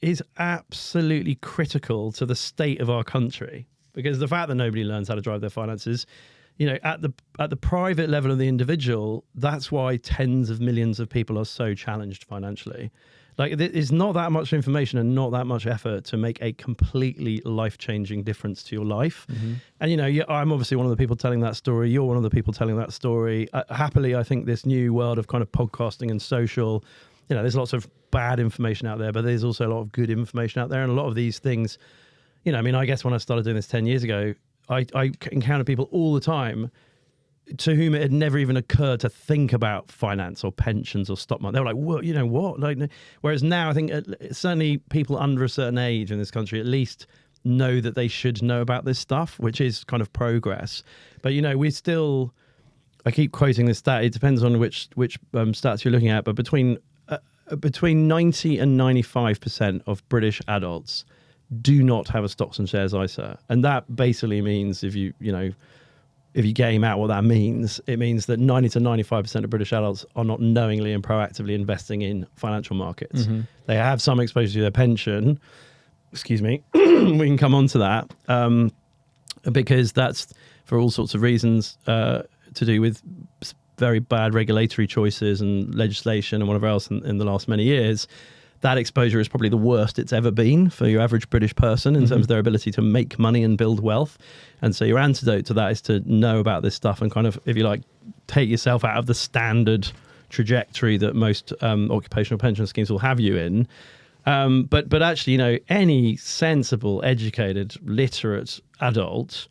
is absolutely critical to the state of our country, because the fact that nobody learns how to drive their finances, at the private level of the individual, that's why tens of millions of people are so challenged financially. Like, there's not that much information and not that much effort to make a completely life-changing difference to your life. Mm-hmm. And, I'm obviously one of the people telling that story. You're one of the people telling that story. Happily, I think this new world of kind of podcasting and social, there's lots of bad information out there, but there's also a lot of good information out there. And a lot of these things, I guess when I started doing this 10 years ago, I encounter people all the time to whom it had never even occurred to think about finance or pensions or stock market. They were like, well, you know what? Whereas now I think certainly people under a certain age in this country at least know that they should know about this stuff, which is kind of progress. But, we're still, I keep quoting this stat, it depends on which stats you're looking at, but between 90 and 95% of British adults do not have a stocks and shares ISA. And that basically means if you game out what that means, it means that 90 to 95% of British adults are not knowingly and proactively investing in financial markets. Mm-hmm. They have some exposure to their pension. Excuse me. We can come on to that because that's for all sorts of reasons to do with very bad regulatory choices and legislation and whatever else in the last many years. That exposure is probably the worst it's ever been for your average British person in terms of their ability to make money and build wealth. And so your antidote to that is to know about this stuff and kind of, if you like, take yourself out of the standard trajectory that most occupational pension schemes will have you in. But actually, any sensible, educated, literate adult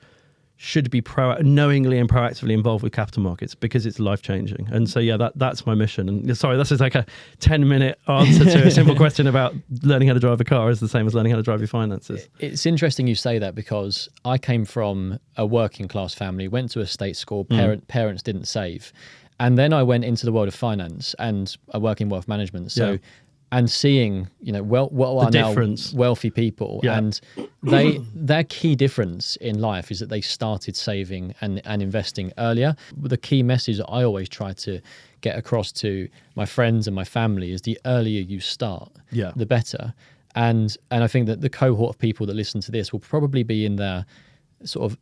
should be knowingly and proactively involved with capital markets because it's life-changing. And so, that's my mission. And sorry, this is like a 10-minute answer to a simple question about learning how to drive a car is the same as learning how to drive your finances. It's interesting you say that because I came from a working-class family, went to a state school, parents didn't save. And then I went into the world of finance and I work in wealth management. So and seeing, what are now wealthy people, and their key difference in life is that they started saving and investing earlier. The key message that I always try to get across to my friends and my family is the earlier you start, the better. And I think that the cohort of people that listen to this will probably be in their sort of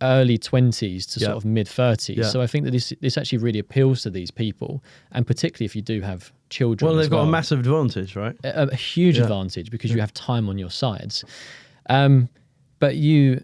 early 20s to sort of mid 30s. Yeah. So I think that this actually really appeals to these people, and particularly if you do have children. Well, they've got a massive advantage, right? A huge advantage because you have time on your sides. But you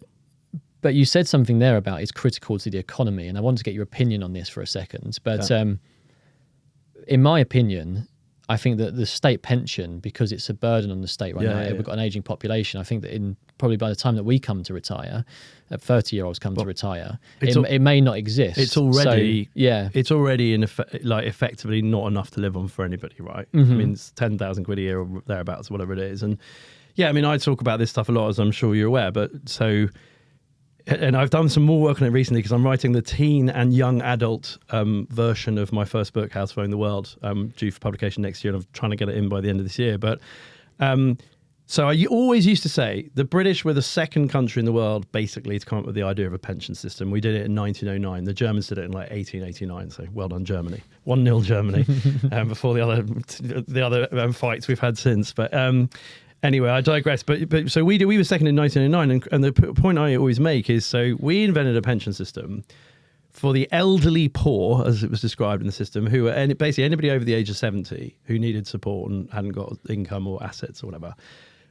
said something there about it's critical to the economy, and I want to get your opinion on this for a second. But in my opinion, I think that the state pension, because it's a burden on the state right now, we've got an aging population. I think that probably by the time that we come to retire, 30-year-olds come to retire, it may not exist. It's already it's already effectively not enough to live on for anybody, right? Mm-hmm. I mean, it's 10,000 quid a year or thereabouts, whatever it is. And I talk about this stuff a lot, as I'm sure you're aware. And I've done some more work on it recently because I'm writing the teen and young adult version of my first book, How to Own the World, due for publication next year, and I'm trying to get it in by the end of this year. But so I always used to say the British were the second country in the world, basically, to come up with the idea of a pension system. We did it in 1909. The Germans did it in 1889. So well done, Germany. 1-0 Germany before the other fights we've had since. But anyway, I digress. But so we were second in 1909, and the point I always make is, so we invented a pension system for the elderly poor, as it was described in the system, who were basically anybody over the age of 70 who needed support and hadn't got income or assets or whatever,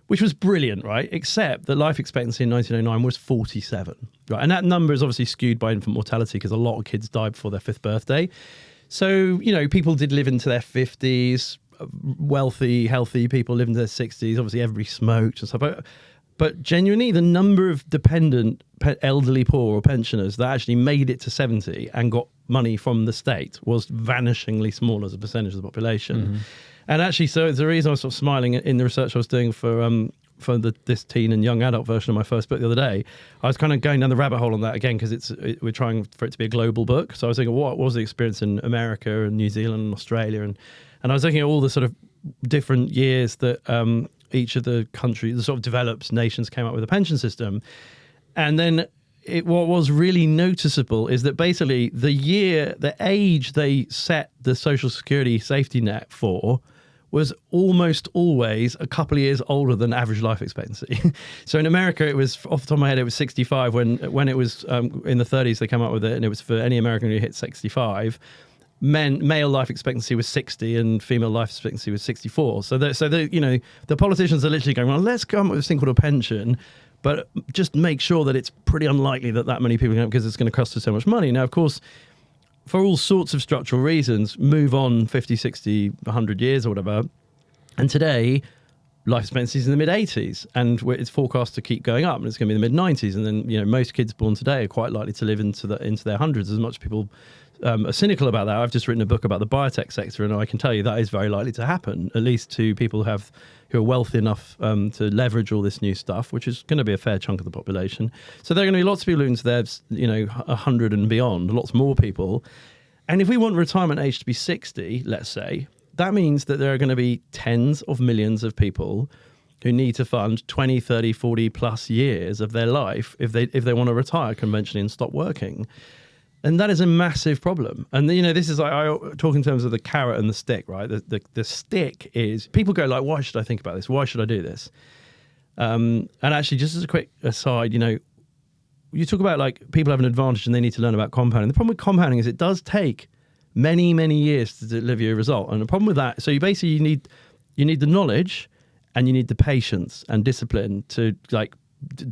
which was brilliant, right? Except that life expectancy in 1909 was 47, right? And that number is obviously skewed by infant mortality because a lot of kids died before their 5th birthday. So, people did live into their 50s, wealthy, healthy people lived into their 60s. Obviously, everybody smoked and stuff. But genuinely, the number of dependent elderly poor or pensioners that actually made it to 70 and got money from the state was vanishingly small as a percentage of the population. Mm-hmm. And actually, so the reason I was sort of smiling in the research I was doing for this teen and young adult version of my first book the other day, I was kind of going down the rabbit hole on that again because we're trying for it to be a global book. So I was thinking, what was the experience in America and New Zealand and Australia? And I was looking at all the sort of different years that each of the countries, the sort of developed nations, came up with a pension system. And then what was really noticeable is that basically the age they set the Social Security safety net for was almost always a couple of years older than average life expectancy. So in America, it was, off the top of my head, it was 65. When it was in the 30s, they came up with it, and it was for any American who hit 65. Male life expectancy was 60 and female life expectancy was 64. So the politicians are literally going, well, let's come up with this thing called a pension, but just make sure that it's pretty unlikely that many people can, because it's going to cost us so much money. Now, of course, for all sorts of structural reasons, move on 50, 60, 100 years or whatever. And today, life expectancy is in the mid-80s, and it's forecast to keep going up, and it's going to be in the mid-90s. And then, most kids born today are quite likely to live into their hundreds. As much people are cynical about that, I've just written a book about the biotech sector, and I can tell you that is very likely to happen, at least to people who are wealthy enough to leverage all this new stuff, which is going to be a fair chunk of the population. So there are going to be lots of people into their, 100 and beyond, lots more people. And if we want retirement age to be 60, let's say, that means that there are going to be tens of millions of people who need to fund 20, 30, 40 plus years of their life if they want to retire conventionally and stop working. And that is a massive problem. And, this is, I talk in terms of the carrot and the stick, right? The stick is, people go like, why should I think about this? Why should I do this? And actually, just as a quick aside, you talk about like people have an advantage and they need to learn about compounding. The problem with compounding is it does take many, many years to deliver you a result. And the problem with that, so you need the knowledge and you need the patience and discipline to like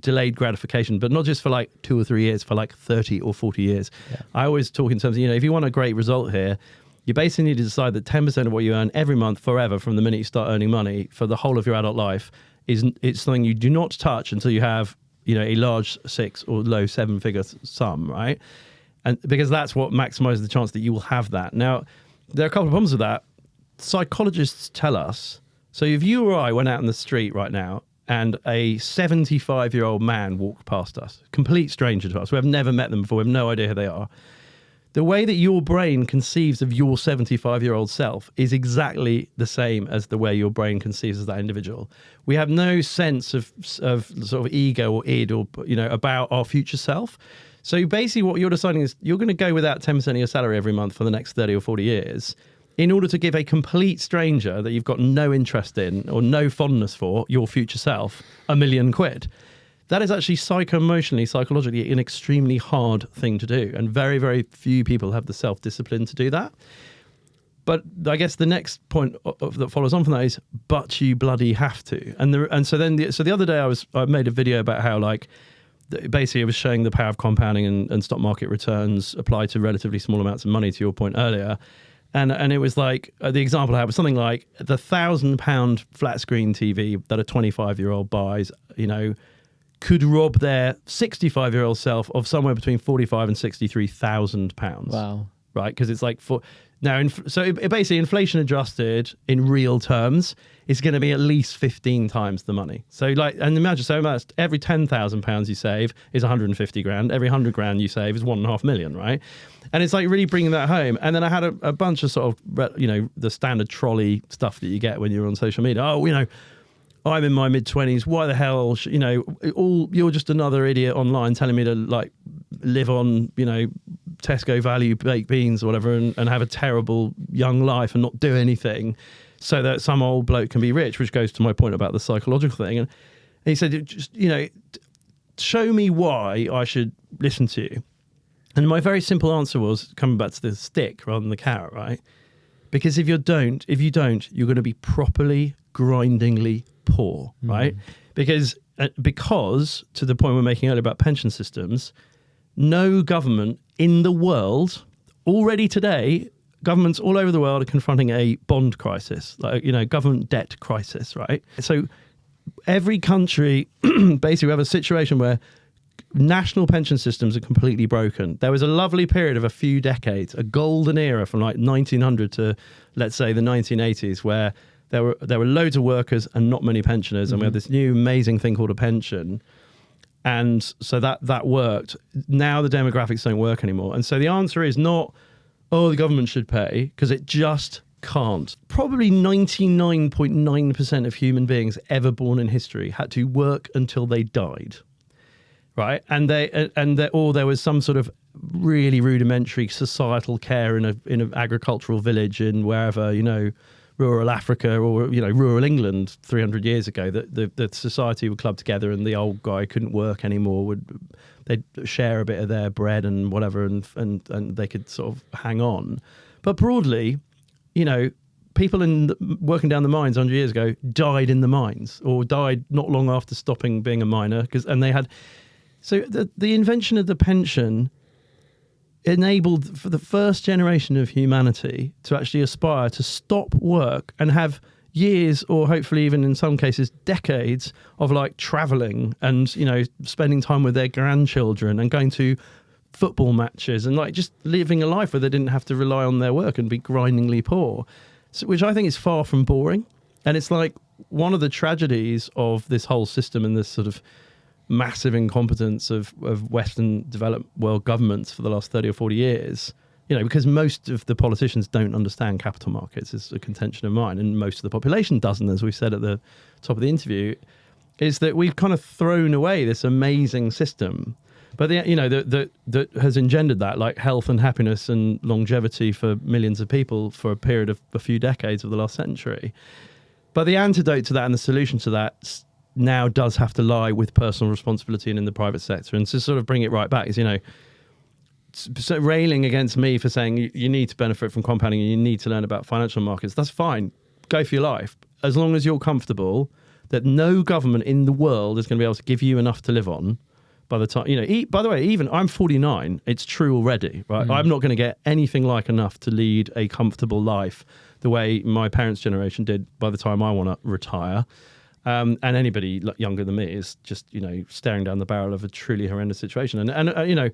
delayed gratification, but not just for like 2 or 3 years, for like 30 or 40 years. Yeah. I always talk in terms of, if you want a great result here, you basically need to decide that 10% of what you earn every month forever from the minute you start earning money for the whole of your adult life it's something you do not touch until you have, a large 6 or low 7-figure sum, right? And because that's what maximizes the chance that you will have that. Now, there are a couple of problems with that. Psychologists tell us, so if you or I went out in the street right now and a 75-year-old man walked past us, complete stranger to us, we have never met them before, we have no idea who they are, the way that your brain conceives of your 75-year-old self is exactly the same as the way your brain conceives of that individual. We have no sense of sort of ego or id or, about our future self. So basically what you're deciding is you're going to go without 10% of your salary every month for the next 30 or 40 years in order to give a complete stranger that you've got no interest in or no fondness for, your future self, £1 million. That is actually psychologically an extremely hard thing to do. And very, very few people have the self-discipline to do that. But I guess the next point that follows on from that is, but you bloody have to. So the other day I made a video about how basically it was showing the power of compounding and stock market returns apply to relatively small amounts of money, to your point earlier. And it was like, the example I had was something like the £1,000 flat screen TV that a 25-year-old buys, could rob their 65-year-old self of somewhere between £45,000 and £63,000. Wow. Right? Because it's like, basically inflation adjusted in real terms is going to be at least 15 times the money. So and imagine, so much, every £10,000 you save is 150 grand. Every 100 grand you save is 1.5 million, right? And it's like really bringing that home. And then I had a bunch of sort of, the standard trolley stuff that you get when you're on social media. Oh, I'm in my mid-20s. Why the hell, you're just another idiot online telling me to live on, Tesco value baked beans or whatever and have a terrible young life and not do anything so that some old bloke can be rich, which goes to my point about the psychological thing. And he said, just, show me why I should listen to you. And my very simple answer was, coming back to the stick rather than the carrot, right? Because if you don't, you're going to be properly, grindingly poor, right? Because to the point we're making earlier about pension systems, no government in the world already today, governments all over the world are confronting a bond crisis, government debt crisis, right? So every country, basically we have a situation where national pension systems are completely broken. There was a lovely period of a few decades, a golden era from 1900 to, let's say, the 1980s, where there were loads of workers and not many pensioners, and we had this new amazing thing called a pension. And so that worked. Now the demographics don't work anymore. And so the answer is not, the government should pay, because it just can't. Probably 99.9% of human beings ever born in history had to work until they died, right? Or there was some sort of really rudimentary societal care in an agricultural village in wherever, rural Africa or rural England 300 years ago, that the society would club together and the old guy couldn't work anymore, they'd share a bit of their bread and whatever, and they could sort of hang on. But broadly, people working down the mines 100 years ago died in the mines, or died not long after stopping being a miner, and they had. So the invention of the pension enabled for the first generation of humanity to actually aspire to stop work and have years, or hopefully even in some cases decades, of like traveling and spending time with their grandchildren and going to football matches and like just living a life where they didn't have to rely on their work and be grindingly poor. So, which I think is far from boring. And it's like one of the tragedies of this whole system and this sort of massive incompetence of Western developed world governments for the last 30 or 40 years, because most of the politicians don't understand capital markets, is a contention of mine, and most of the population doesn't, as we said at the top of the interview, is that we've kind of thrown away this amazing system. But that has engendered that, like health and happiness and longevity for millions of people for a period of a few decades of the last century. But the antidote to that and the solution to that now does have to lie with personal responsibility and in the private sector. And to sort of bring it right back is, so railing against me for saying you need to benefit from compounding and you need to learn about financial markets. That's fine. Go for your life. As long as you're comfortable that no government in the world is going to be able to give you enough to live on by the time, by the way, even I'm 49, it's true already, right? I'm not going to get anything like enough to lead a comfortable life the way my parents' generation did by the time I want to retire. And anybody younger than me is just, staring down the barrel of a truly horrendous situation. And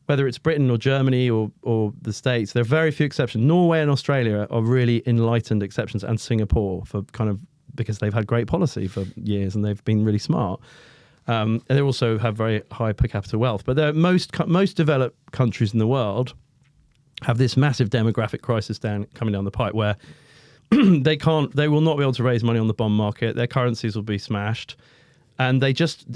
whether it's Britain or Germany or the States, there are very few exceptions. Norway and Australia are really enlightened exceptions, and Singapore because they've had great policy for years and they've been really smart. And they also have very high per capita wealth. But most developed countries in the world have this massive demographic crisis coming down the pipe where they will not be able to raise money on the bond market. Their currencies will be smashed. And they just,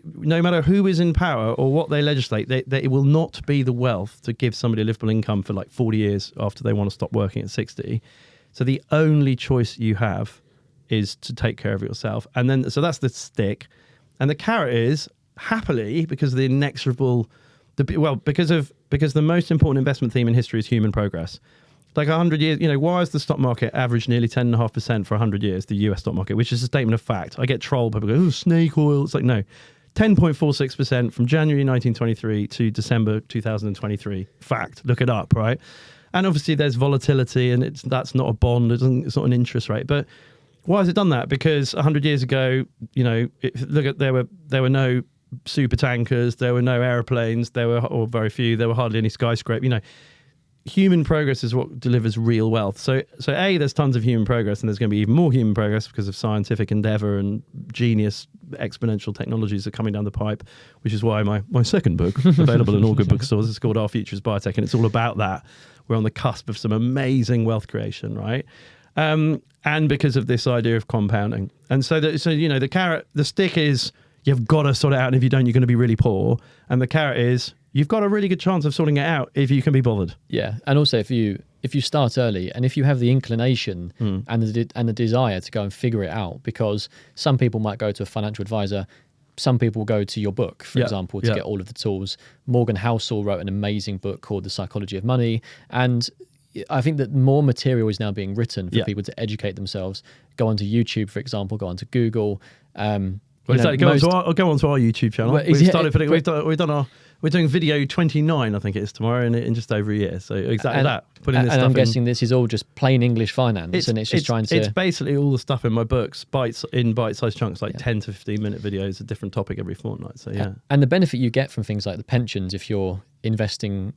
no matter who is in power or what they legislate, it will not be the wealth to give somebody a livable income for like 40 years after they want to stop working at 60. So the only choice you have is to take care of yourself. And then, so that's the stick. And the carrot is, happily, because of the inexorable, because the most important investment theme in history is human progress. Like 100 years, why has the stock market averaged nearly 10.5% for 100 years, the US stock market, which is a statement of fact. I get trolled, people go, oh, snake oil. It's like, no, 10.46% from January 1923 to December 2023. Fact, look it up, right? And obviously there's volatility and that's not a bond, it's not an interest rate. But why has it done that? Because 100 years ago, there were no super tankers, there were no airplanes, or very few, there were hardly any skyscrapers, Human progress is what delivers real wealth. So there's tons of human progress, and there's going to be even more human progress because of scientific endeavor and genius exponential technologies are coming down the pipe, which is why my second book, available in all good bookstores, is called Our Future is Biotech, and it's all about that. We're on the cusp of some amazing wealth creation, right? And because of this idea of compounding. And so the carrot, the stick is you've got to sort it out, and if you don't, you're going to be really poor. And the carrot is you've got a really good chance of sorting it out if you can be bothered. Yeah, and also if you start early and if you have the inclination and the desire to go and figure it out, because some people might go to a financial advisor, some people go to your book, for example, to get all of the tools. Morgan Housel wrote an amazing book called The Psychology of Money, and I think that more material is now being written for people to educate themselves. Go onto YouTube, for example, go onto Google. Go onto our YouTube channel. We're doing video 29, I think it is, tomorrow, in just over a year. So exactly that. Putting this and stuff I'm guessing this is all just plain English finance, and it's just trying to. It's basically all the stuff in my books, bite-sized chunks, like 10 to 15-minute videos, a different topic every fortnight. So yeah. And the benefit you get from things like the pensions, if you're investing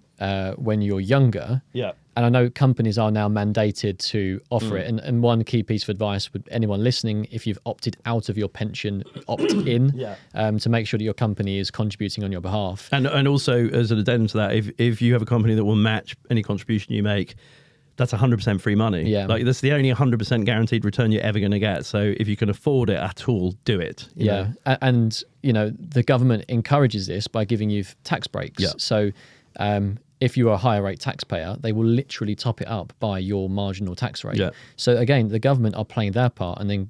when you're younger. Yeah. And I know companies are now mandated to offer it. And one key piece of advice would anyone listening, if you've opted out of your pension, opt in to make sure that your company is contributing on your behalf. And also, as an addendum to that, if you have a company that will match any contribution you make, that's 100% free money. Yeah. Like that's the only 100% guaranteed return you're ever going to get. So if you can afford it at all, do it. You know? And the government encourages this by giving you tax breaks. Yeah. So if you are a higher rate taxpayer, they will literally top it up by your marginal tax rate. Yeah. So again, the government are playing their part. And then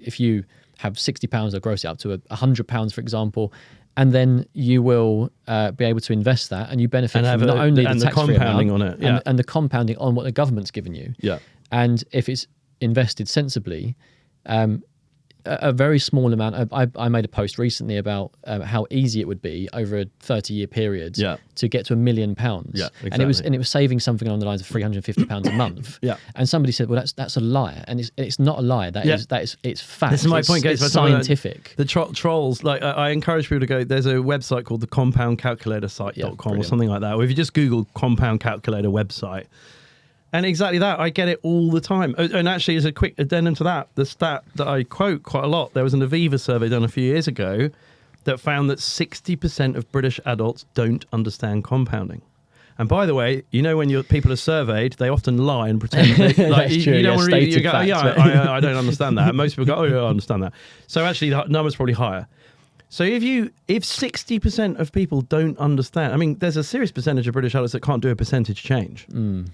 if you have £60 or gross it up to £100, for example, and then you will be able to invest that, and you benefit And from not only the tax-free compounding amount, on it, yeah. and the compounding on what the government's given you. Yeah. And if it's invested sensibly, a very small amount. I made a post recently about how easy it would be over a 30-year period Yeah. to get to £1 million. Yeah, And it was exactly. saving something along the lines of £350 a month. Yeah. And somebody said, well, that's a lie, and it's not a lie. It's fact. This is my It's- point, It's Gates. By the time scientific. The trolls, like I encourage people to go. There's a website called the compoundcalculator Yeah, site.com or brilliant. something like that. Or if you just Google compound calculator website, and exactly that, I get it all the time. And actually, as a quick addendum to that, the stat that I quote quite a lot, there was an Aviva survey done a few years ago that found that 60% of British adults don't understand compounding. And by the way, you know, when people are surveyed, they often lie and pretend they, like, That's you, true, you don't yeah, want to read, you stated go, facts, yeah, but- I don't understand that. And most people go, oh yeah, I understand that. So actually, the number's probably higher. So if 60% of people don't understand, I mean, there's a serious percentage of British adults that can't do a percentage change,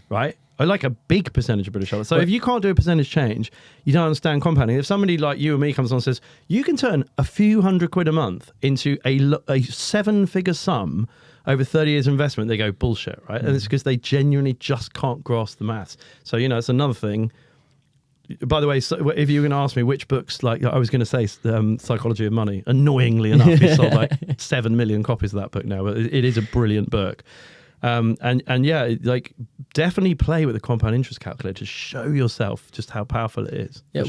right? Or like a big percentage of British adults. So if you can't do a percentage change, you don't understand compounding. If somebody like you or me comes on and says, you can turn a few £100 a month into a 7-figure sum over 30 years of investment, they go, bullshit, right? And it's because they genuinely just can't grasp the maths. So, you know, it's another thing. By the way, so if you were going to ask me which books, like I was going to say Psychology of Money, annoyingly enough, he sold like 7 million copies of that book now, but it is a brilliant book. And yeah, like definitely play with the compound interest calculator to show yourself just how powerful it is. Yeah,